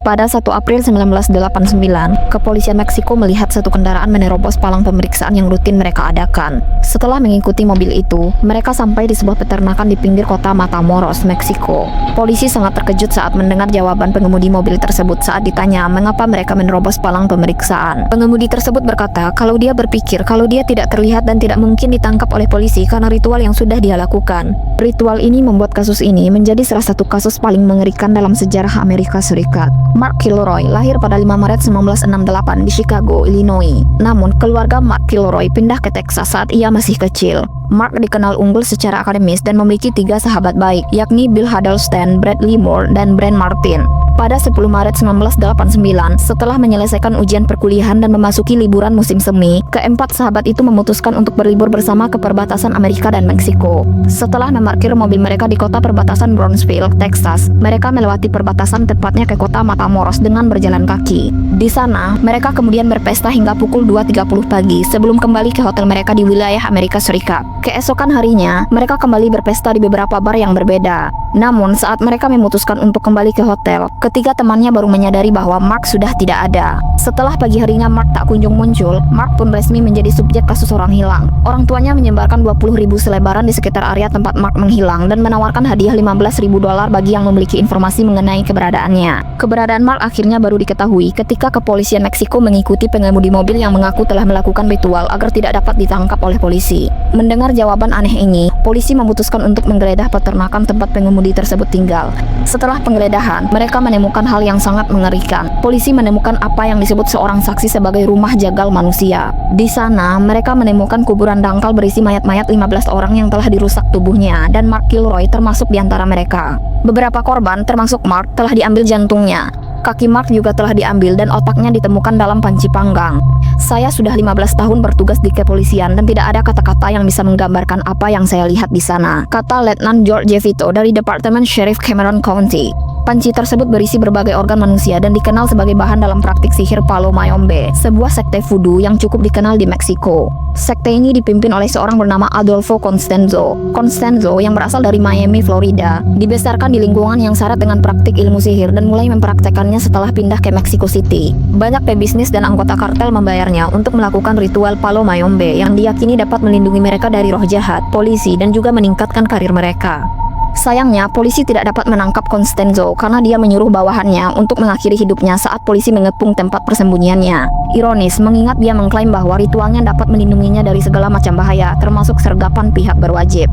Pada 1 April 1989, kepolisian Meksiko melihat satu kendaraan menerobos palang pemeriksaan yang rutin mereka adakan. Setelah mengikuti mobil itu, mereka sampai di sebuah peternakan di pinggir kota Matamoros, Meksiko. Polisi sangat terkejut saat mendengar jawaban pengemudi mobil tersebut saat ditanya mengapa mereka menerobos palang pemeriksaan. Pengemudi tersebut berkata kalau dia berpikir kalau dia tidak terlihat dan tidak mungkin ditangkap oleh polisi karena ritual yang sudah dia lakukan. Ritual ini membuat kasus ini menjadi salah satu kasus paling mengerikan dalam sejarah Amerika Serikat. Mark Kilroy lahir pada 5 Maret 1968 di Chicago, Illinois. Namun, keluarga Mark Kilroy pindah ke Texas saat ia masih kecil. Mark dikenal unggul secara akademis dan memiliki 3 sahabat baik, yakni Bill Huddleston, Bradley Moore, dan Brent Martin. Pada 10 Maret 1989, setelah menyelesaikan ujian perkuliahan dan memasuki liburan musim semi, keempat sahabat itu memutuskan untuk berlibur bersama ke perbatasan Amerika dan Meksiko. Setelah memarkir mobil mereka di kota perbatasan Brownsville, Texas, mereka melewati perbatasan tepatnya ke kota Matamoros dengan berjalan kaki. Di sana, mereka kemudian berpesta hingga pukul 2.30 pagi sebelum kembali ke hotel mereka di wilayah Amerika Serikat. Keesokan harinya, mereka kembali berpesta di beberapa bar yang berbeda. Namun, saat mereka memutuskan untuk kembali ke hotel, ketiga temannya baru menyadari bahwa Mark sudah tidak ada. Setelah pagi harinya Mark tak kunjung muncul, Mark pun resmi menjadi subjek kasus orang hilang. Orang tuanya menyebarkan 20.000 selebaran di sekitar area tempat Mark menghilang dan menawarkan hadiah $15.000 bagi yang memiliki informasi mengenai keberadaannya. Keberadaan Mark akhirnya baru diketahui ketika kepolisian Meksiko mengikuti pengemudi mobil yang mengaku telah melakukan ritual agar tidak dapat ditangkap oleh polisi. Mendengar jawaban aneh ini, polisi memutuskan untuk menggeledah peternakan tempat pengemudi tersebut tinggal. Setelah penggeledahan, mereka menemukan hal yang sangat mengerikan. Polisi menemukan apa yang disebut seorang saksi sebagai rumah jagal manusia. Di sana, mereka menemukan kuburan dangkal berisi mayat-mayat 15 orang yang telah dirusak tubuhnya, dan Mark Kilroy termasuk di antara mereka. Beberapa korban, termasuk Mark, telah diambil jantungnya. Kaki Mark juga telah diambil dan otaknya ditemukan dalam panci panggang. Saya sudah 15 tahun bertugas di kepolisian dan tidak ada kata-kata yang bisa menggambarkan apa yang saya lihat di sana, kata Letnan George Jevito dari Departemen Sheriff Cameron County. Panci tersebut berisi berbagai organ manusia dan dikenal sebagai bahan dalam praktik sihir Palo Mayombe, sebuah sekte voodoo yang cukup dikenal di Meksiko. Sekte ini dipimpin oleh seorang bernama Adolfo Constanzo. Constanzo, yang berasal dari Miami, Florida, dibesarkan di lingkungan yang syarat dengan praktik ilmu sihir dan mulai mempraktekannya setelah pindah ke Mexico City. Banyak pebisnis dan anggota kartel membayarnya untuk melakukan ritual Palo Mayombe yang diyakini dapat melindungi mereka dari roh jahat, polisi, dan juga meningkatkan karir mereka. Sayangnya, polisi tidak dapat menangkap Constanzo karena dia menyuruh bawahannya untuk mengakhiri hidupnya saat polisi mengepung tempat persembunyiannya. Ironis, mengingat dia mengklaim bahwa ritualnya dapat melindunginya dari segala macam bahaya, termasuk sergapan pihak berwajib.